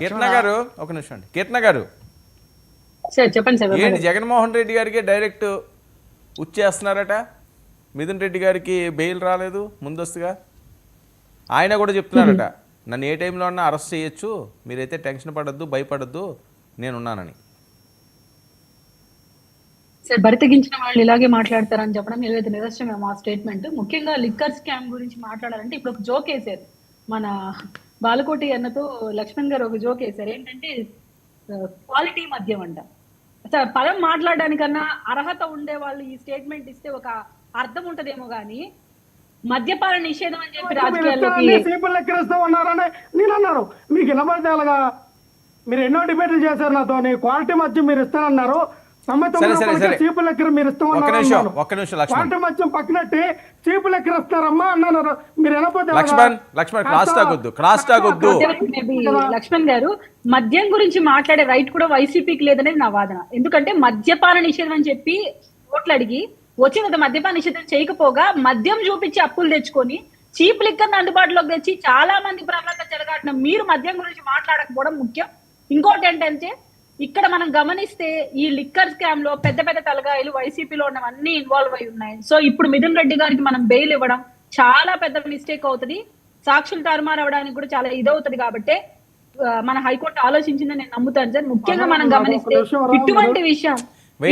కీర్తన గారు ఒక నిమిషం అండి. కీర్తన గారు సార్ చెప్పండి సార్. ఏంటి జగన్మోహన్ రెడ్డి గారికి డైరెక్ట్ ఉచ్చేస్తున్నారట, మిథున్ రెడ్డి గారికి బెయిల్ రాలేదు ముందస్తుగా. ఆయన కూడా చెప్తున్నారట, నన్ను ఏ టైంలో అన్నా అరెస్ట్ చేయొచ్చు, మీరైతే టెన్షన్ పడద్దు, భయపడద్దు, నేనున్నానని. సార్ బరితెగించిన వాళ్ళు ఇలాగే మాట్లాడతారని చెప్పడం ఏదైతే నిదర్శనం ఆ స్టేట్మెంట్. ముఖ్యంగా లిక్కర్ స్కామ్ గురించి మాట్లాడాలంటే ఇప్పుడు ఒక జోక్ వేశారు మన బాలకోటి అన్నతో. లక్ష్మణ్ గారు ఒక జోక్ వేశారు, ఏంటంటే క్వాలిటీ మద్యం అంట. అసలు పదం మాట్లాడడానికన్నా అర్హత ఉండే వాళ్ళు ఈ స్టేట్మెంట్ ఇస్తే ఒక అర్థం ఉంటదేమో గానీ, మద్యపాన నిషేధం అని చెప్పి రాజకీయాల్లోకి నేను అన్నారు. మీకు వినబడితే అలాగా మీరు ఎన్నో డిబేట్లు చేశారు నాతో, క్వాలిటీ మద్యం మీరు ఇస్తానన్నారు, చీపు లెక్కర మీరు ఇస్తామన్నారు, క్వాలిటీ మద్యం పక్కనట్టి చీపు లెక్కర ఇస్తారమ్మా అన్నారు. మీరు వినకపోతే లక్ష్మణ్ గారు మద్యం గురించి మాట్లాడే రైట్ కూడా వైసీపీకి లేదనేది నా వాదన. ఎందుకంటే మద్యపాన నిషేధం అని చెప్పి ఓట్లు అడిగి వచ్చిన మద్యపాన నిషేధం చేయకపోగా మద్యం చూపించి అప్పులు తెచ్చుకొని చీప్ లిక్కర్ అందుబాటులోకి తెచ్చి చాలా మంది ప్రజలంతా చెలగాటిన మీరు మద్యం గురించి మాట్లాడకపోవడం ముఖ్యం. ఇంకోటి ఏంటంటే ఇక్కడ మనం గమనిస్తే ఈ లిక్కర్ స్కామ్ లో పెద్ద పెద్ద తలగాయలు వైసీపీలో ఉన్నవన్నీ ఇన్వాల్వ్ అయి ఉన్నాయి. సో ఇప్పుడు మిథున్ రెడ్డి గారికి మనం బెయిల్ ఇవ్వడం చాలా పెద్ద మిస్టేక్ అవుతుంది, సాక్షులు తారుమారు అవడానికి కూడా చాలా ఇదవుతుంది. కాబట్టి మన హైకోర్టు ఆలోచించిందని నేను నమ్ముతాను సార్. ముఖ్యంగా మనం గమనిస్తే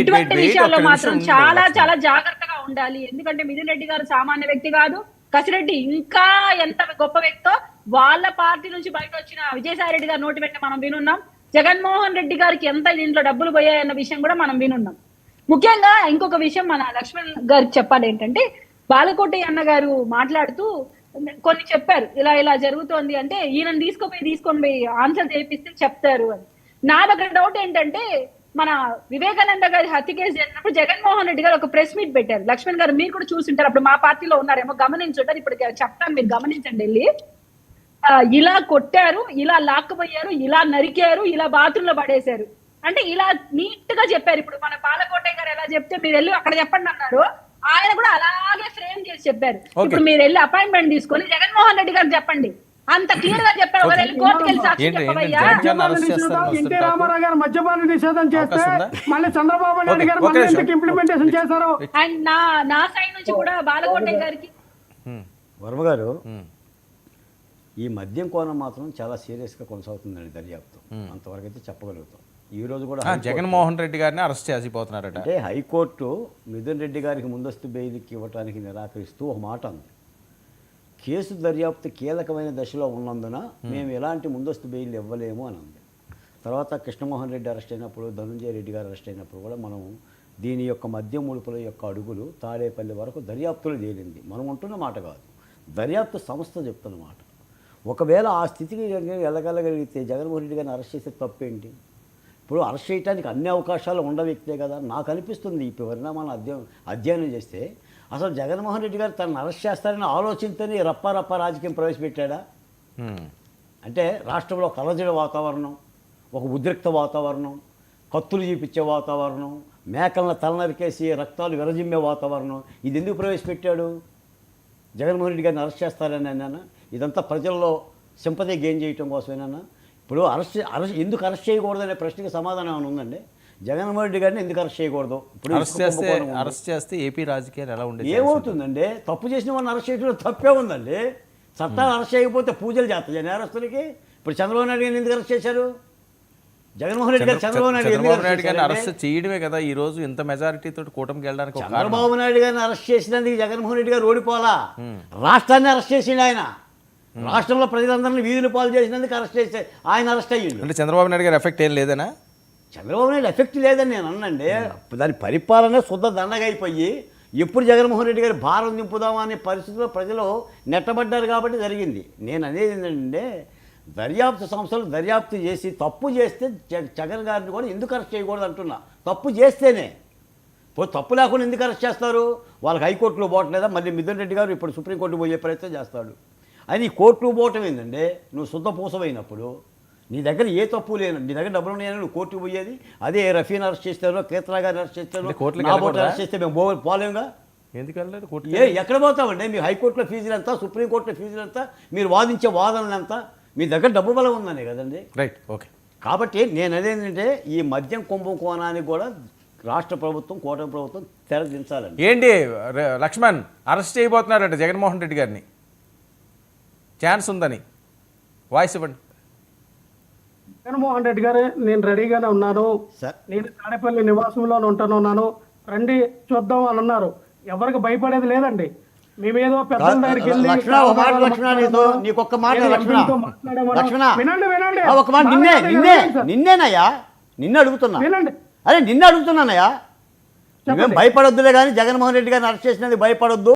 ఇటువంటి విషయాల్లో మాత్రం చాలా చాలా జాగ్రత్తగా ఉండాలి. ఎందుకంటే మిథున్ రెడ్డి గారు సామాన్య వ్యక్తి కాదు. కసిరెడ్డి ఇంకా ఎంత గొప్ప వ్యక్తో వాళ్ళ పార్టీ నుంచి బయట వచ్చిన విజయసాయి రెడ్డి గారు నోటి వెంట మనం వినున్నాం. జగన్మోహన్ రెడ్డి గారికి ఎంత దీంట్లో డబ్బులు పోయాయన్న విషయం కూడా మనం వినున్నాం. ముఖ్యంగా ఇంకొక విషయం మన లక్ష్మణ్ గారికి చెప్పాలి, ఏంటంటే బాలకోటి అన్న గారు మాట్లాడుతూ కొన్ని చెప్పారు, ఇలా ఇలా జరుగుతోంది అంటే ఈయన తీసుకొని పోయి ఆన్సర్ చేపిస్తే చెప్తారు అని. నా దగ్గర డౌట్ ఏంటంటే మన వివేకానంద గారి హత్య కేసు జరిగినప్పుడు జగన్మోహన్ రెడ్డి గారు ఒక ప్రెస్ మీట్ పెట్టారు. లక్ష్మణ్ గారు మీరు కూడా చూసింటారు, అప్పుడు మా పార్టీలో ఉన్నారేమో, గమనించుంటారు. ఇప్పుడు చెప్తాను, మీరు గమనించండి. వెళ్ళి ఇలా కొట్టారు, ఇలా లాక్కుపోయారు, ఇలా నరికారు, ఇలా బాత్రూమ్ లో పడేశారు అంటే ఇలా నీట్ గా చెప్పారు. ఇప్పుడు మన బాలకోటయ్య గారు ఎలా చెప్తే మీరు వెళ్ళి అక్కడ చెప్పండి అన్నారు, ఆయన కూడా అలాగే ఫ్రేమ్ చేసి చెప్పారు. ఇప్పుడు మీరు వెళ్ళి అపాయింట్మెంట్ తీసుకొని జగన్మోహన్ రెడ్డి గారు చెప్పండి, అంత క్లియర్ గా చెప్పారు. కోర్టుకి వెళ్ళి సాక్షి చెప్పవయ్యా. ఎన్టీ రామారావు గారు మద్యపాన నిషేధం చేస్తే మళ్ళీ చంద్రబాబు నాయుడు గారు ఇంప్లిమెంటేషన్ చేశారు. అండ్ నా సైడ్ నుంచి కూడా బాలకోటయ్య గారికి వర్మ గారు, ఈ మద్యం కోణం మాత్రం చాలా సీరియస్గా కొనసాగుతుందండి దర్యాప్తు. అంతవరకు అయితే చెప్పగలుగుతాం. ఈ రోజు కూడా జగన్మోహన్ రెడ్డి గారిని అరెస్ట్ చేసిపోతున్నారట. అంటే హైకోర్టు మిథున్ రెడ్డి గారికి ముందస్తు బెయిల్కి ఇవ్వడానికి నిరాకరిస్తూ ఒక మాట ఉంది, కేసు దర్యాప్తు కీలకమైన దశలో ఉన్నందున మేము ఎలాంటి ముందస్తు బెయిల్ ఇవ్వలేము అని ఉంది. తర్వాత కృష్ణమోహన్ రెడ్డి అరెస్ట్ అయినప్పుడు, ధనుంజయ రెడ్డి గారు అరెస్ట్ అయినప్పుడు కూడా మనం దీని యొక్క మద్యం ముడుపుల యొక్క అడుగులు తాడేపల్లి వరకు దర్యాప్తులో తేలింది. మనం ఉంటున్న మాట కాదు, దర్యాప్తు సంస్థ చెప్తున్న మాట. ఒకవేళ ఆ స్థితికి వెళ్ళగలిగితే జగన్మోహన్ రెడ్డి గారిని అరెస్ట్ చేసే తప్పేంటి? ఇప్పుడు అరెస్ట్ చేయడానికి అన్ని అవకాశాలు ఉండ వ్యక్తే కదా. నాకు అనిపిస్తుంది ఈ పరిణామాలను అధ్యయనం చేస్తే అసలు జగన్మోహన్ రెడ్డి గారు తనను అరెస్ట్ చేస్తారని ఆలోచనతోనే రప్ప రాజకీయం ప్రవేశపెట్టాడా? అంటే రాష్ట్రంలో ఒక అలజడి వాతావరణం, ఒక ఉద్రిక్త వాతావరణం, కత్తులు చూపించే వాతావరణం, మేకలను తలనరికేసి రక్తాలు విరజిమ్మే వాతావరణం, ఇది ఎందుకు ప్రవేశపెట్టాడు? జగన్మోహన్ రెడ్డి గారిని అరెస్ట్ చేస్తారని అన్నానా? ఇదంతా ప్రజల్లో సింపతి గెయిన్ చేయటం కోసమేనా? ఇప్పుడు ఎందుకు అరెస్ట్ చేయకూడదనే ప్రశ్నకి సమాధానం ఏమైనా ఉందండి? జగన్మోహన్ రెడ్డి గారిని ఎందుకు అరెస్ట్ చేయకూడదు? ఇప్పుడు అరెస్ట్ చేస్తే ఏపీ రాజకీయాలు ఎలా ఉండేది? ఏమవుతుందండి? తప్పు చేసిన వాళ్ళని అరెస్ట్ చేయడంలో తప్పే ఉందండి. చట్టాలు అరెస్ట్ చేయకపోతే పూజలు చేస్తాయి నేరస్తులకి. ఇప్పుడు చంద్రబాబు నాయుడు గారిని ఎందుకు అరెస్ట్ చేశారు? జగన్మోహన్ రెడ్డి గారు చంద్రబాబు నాయుడు గారిని అరెస్ట్ చేయడమే కదా ఈ రోజు ఇంత మెజారిటీతో కూటమికి వెళ్ళడానికి. చంద్రబాబు నాయుడు గారిని అరెస్ట్ చేసినందుకు జగన్మోహన్ రెడ్డి గారు ఓడిపోవాలా? రాష్ట్రాన్ని అరెస్ట్ చేసిండు ఆయన. రాష్ట్రంలో ప్రజలందరినీ వీధులు పాలు చేసినందుకు అరెస్ట్ చేస్తే ఆయన అరెస్ట్ అయ్యిండు. అంటే చంద్రబాబు నాయుడు గారు ఎఫెక్ట్ ఏం లేదనా? చంద్రబాబు నాయుడు ఎఫెక్ట్ లేదని నేను అన్నండి. దాని పరిపాలన శుద్ధ దండగా అయిపోయి ఎప్పుడు జగన్మోహన్ రెడ్డి గారి భారం దింపుదామా అనే పరిస్థితిలో ప్రజలు నెట్టబడ్డారు కాబట్టి జరిగింది. నేను అనేది ఏంటంటే దర్యాప్తు సంస్థలు దర్యాప్తు చేసి తప్పు చేస్తే జగన్ గారిని కూడా ఎందుకు అరెస్ట్ చేయకూడదు అంటున్నా. తప్పు చేస్తేనే. ఇప్పుడు తప్పు లేకుండా ఎందుకు అరెస్ట్ చేస్తారు? వాళ్ళకి హైకోర్టులో పోవట్లేదా? మళ్ళీ మిథున్ రెడ్డి గారు ఇప్పుడు సుప్రీంకోర్టుకు పోయే ప్రయత్నం చేస్తాడు. అని కోర్టుకు పోవటం ఏంటంటే నువ్వు శుద్ధ పూసమైనప్పుడు నీ దగ్గర ఏ తప్పు లేను, నీ దగ్గర డబ్బులు ఉన్నాయని నువ్వు కోర్టుకు పోయేది. అదే రఫీని అరెస్ట్ చేస్తారో, కీర్తన గారిని అరెస్ట్ చేస్తారో, అరెస్ట్ చేస్తే మేము పోలేముగా. ఎక్కడ పోతామండి? మీ హైకోర్టులో ఫీజులు ఎంత, సుప్రీంకోర్టులో ఫీజులు ఎంత, మీరు వాదించే వాదనలు ఎంత? మీ దగ్గర డబ్బు బలం ఉందనే కదండి. Right, okay. కాబట్టి నేను అదేంటంటే ఈ మద్యం కుంభకోణానికి కూడా రాష్ట్ర ప్రభుత్వం, కూటమి ప్రభుత్వం తెరదించాలండి. ఏంటి లక్ష్మణ్ అరెస్ట్ చేయబోతున్నారట జగన్మోహన్ రెడ్డి గారిని, ఛాన్స్ ఉందని వాయిస్ ఇవ్వండి. జగన్మోహన్ రెడ్డి గారు నేను రెడీగానే ఉన్నాను, సార్ నేను తాడేపల్లి నివాసంలోనే ఉంటానున్నాను, రండి చూద్దాం అని అన్నారు. ఎవరికి భయపడేది లేదండి. మేమేదో పెద్దల దగ్గరికి వెళ్ళి లక్ష్మణ ఒక మాట, లక్ష్మణ నీకు ఒక్క మాట లక్ష్మణ, లక్ష్మణ వినండి వినండి ఒక మాట, నిన్నేనయ్యా నిన్ను అడుగుతున్నా, వినండి అరే నిన్ను అడుగుతున్నానయ్యా, నువ్వేం భయపడొద్దులే కానీ జగన్మోహన్ రెడ్డి గారిని అరెస్ట్ చేసినది భయపడొద్దు.